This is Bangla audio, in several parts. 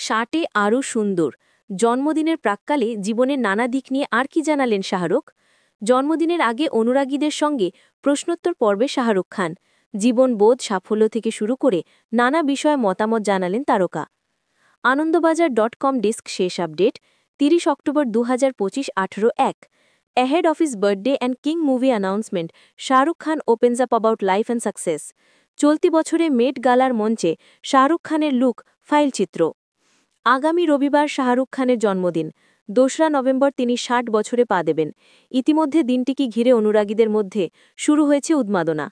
ষাটে আরও সুন্দর। জন্মদিনের প্রাক্কালে জীবনের নানা দিক নিয়ে আর কি জানালেন শাহরুখ? জন্মদিনের আগে অনুরাগীদের সঙ্গে প্রশ্নোত্তর পর্বে শাহরুখ খান জীবনবোধ, সাফল্য থেকে শুরু করে নানা বিষয়ে মতামত জানালেন তারকা। আনন্দবাজার.com ডেস্ক শেষ update ৩০ October ২০২৫ 18:১ Ahead of his birthday and King movie announcement, Shahrukh Khan opens up about life and success. চলতি বছরে মেট গালার মঞ্চে শাহরুখ খানের লুক ফাইলচিত্র। আগামী রবিবার শাহরুখ খানের জন্মদিন। ২রা নভেম্বর তিনি ৬০ বছরে পা দেবেন। ইতিমধ্যে দিনটিকে ঘিরে অনুরাগীদের মধ্যে শুরু হয়েছে উন্মাদনা।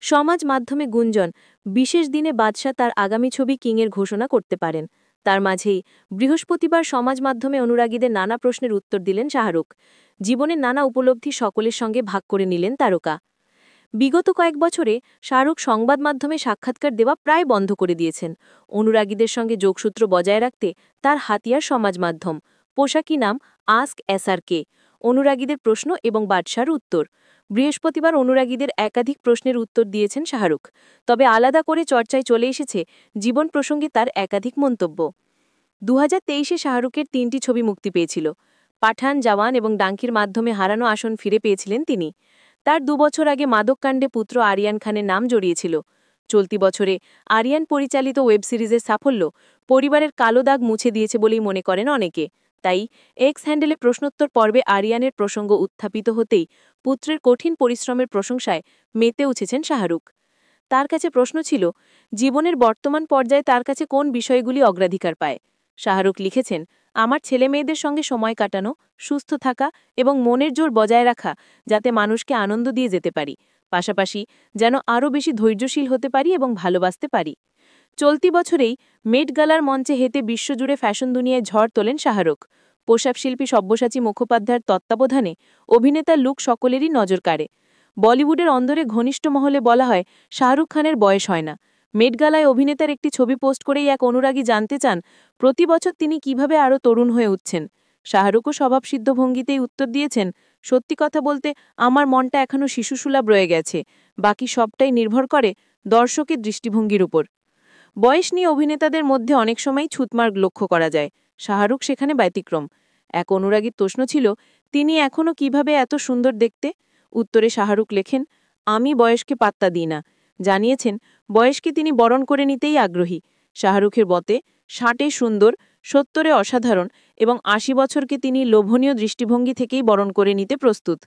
সমাজ মাধ্যমে গুঞ্জন, বিশেষ দিনে বাদশা তার আগামী ছবি কিংয়ের ঘোষণা করতে পারেন। তার মাঝেই বৃহস্পতিবার সমাজ মাধ্যমে অনুরাগীদের নানা প্রশ্নের উত্তর দিলেন শাহরুখ। জীবনের নানা উপলব্ধি সকলের সঙ্গে ভাগ করে নিলেন তারকা। বিগত কয়েক বছরে শাহরুখ সংবাদ মাধ্যমে সাক্ষাৎকার দেওয়া প্রায় বন্ধ করে দিয়েছেন। অনুরাগীদের সঙ্গে যোগসূত্র বজায় রাখতে তার হাতিয়ার সমাজ মাধ্যম। পোশাকি নাম আস্ক এসআরকে। অনুরাগীদের প্রশ্ন এবং বাদশার উত্তর। বৃহস্পতিবার অনুরাগীদের একাধিক প্রশ্নের উত্তর দিয়েছেন শাহরুখ। তবে আলাদা করে চর্চায় চলে এসেছে জীবন প্রসঙ্গে তার একাধিক মন্তব্য। ২০২৩-এ শাহরুখের ৩টি ছবি মুক্তি পেয়েছিল। পাঠান, জওয়ান এবং ডাঙ্কির মাধ্যমে হারানো আসন ফিরে পেয়েছিলেন তিনি। তার ২ বছর আগে মাদককাণ্ডে পুত্র আরিয়ান খানের নাম জড়িয়েছিল। চলতি বছরে আরিয়ান পরিচালিত ওয়েব সিরিজের সাফল্য পরিবারের কালো দাগ মুছে দিয়েছে বলেই মনে করেন অনেকে। তাই এক্স হ্যান্ডেলে প্রশ্নোত্তর পর্বে আরিয়ানের প্রসঙ্গ উত্থাপিত হতেই পুত্রের কঠিন পরিশ্রমের প্রশংসায় মেতে উঠেছেন শাহরুখ। তার কাছে প্রশ্ন ছিল, জীবনের বর্তমান পর্যায়ে তার কাছে কোন বিষয়গুলি অগ্রাধিকার পায়। শাহরুখ লিখেছেন, আমার ছেলেমেয়েদের সঙ্গে সময় কাটানো, সুস্থ থাকা এবং মনের জোর বজায় রাখা, যাতে মানুষকে আনন্দ দিয়ে যেতে পারি, পাশাপাশি যেন আরও বেশি ধৈর্যশীল হতে পারি এবং ভালোবাসতে পারি। চলতি বছরেই মেট গালার মঞ্চে হেঁটে বিশ্বজুড়ে ফ্যাশন দুনিয়ায় ঝড় তোলেন শাহরুখ। পোশাকশিল্পী সব্যসাচী মুখোপাধ্যায়ের তত্ত্বাবধানে অভিনেতার লুক সকলেরই নজর কাড়ে। বলিউডের অন্দরে ঘনিষ্ঠ মহলে বলা হয়, শাহরুখ খানের বয়স হয় না। মেট গালায় অভিনেতার একটি ছবি পোস্ট করেই এক অনুরাগী জানতে চান, প্রতি বছর তিনি কিভাবে আরও তরুণ হয়ে উঠছেন। শাহরুখও স্বভাবসিদ্ধ ভঙ্গিতেই উত্তর দিয়েছেন, সত্যি কথা বলতে আমার মনটা এখনও শিশুসুলভ রয়ে গেছে, বাকি সবটাই নির্ভর করে দর্শকের দৃষ্টিভঙ্গির উপর। বয়স নিয়ে অভিনেতাদের মধ্যে অনেক সময় ছুতমার্গ লক্ষ্য করা যায়। শাহরুখ সেখানে ব্যতিক্রম। এক অনুরাগীর প্রশ্ন ছিল, তিনি এখনও কিভাবে এত সুন্দর দেখতে? উত্তরে শাহরুখ লেখেন, আমি বয়সকে পাত্তা দিই না। জানিয়েছেন, বয়সকে তিনি বরণ করে নিতেই আগ্রহী। শাহরুখের মতে ৬০-এ সুন্দর, ৭০-এ অসাধারণ এবং ৮০ বছরকে তিনি লোভনীয় দৃষ্টিভঙ্গি থেকেই বরণ করে নিতে প্রস্তুত।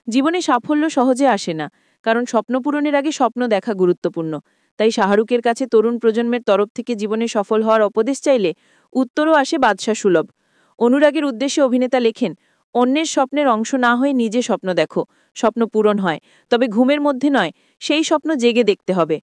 জীবনে সাফল্য সহজে আসে না, কারণ স্বপ্ন পূরণের আগে স্বপ্ন দেখা গুরুত্বপূর্ণ। তাই শাহরুখের কাছে তরুণ প্রজন্মের তরফ থেকে জীবনে সফল হওয়ার উপদেশ চাইলে উত্তরও আসে বাদশা সুলভ। অনুরাগের উদ্দেশ্যে অভিনেতা লেখেন, অন্যের স্বপ্নের অংশ না হয়ে নিজে স্বপ্ন দেখো। স্বপ্ন পূরণ হয়, তবে ঘুমের মধ্যে নয়, সেই স্বপ্ন জেগে দেখতে হবে।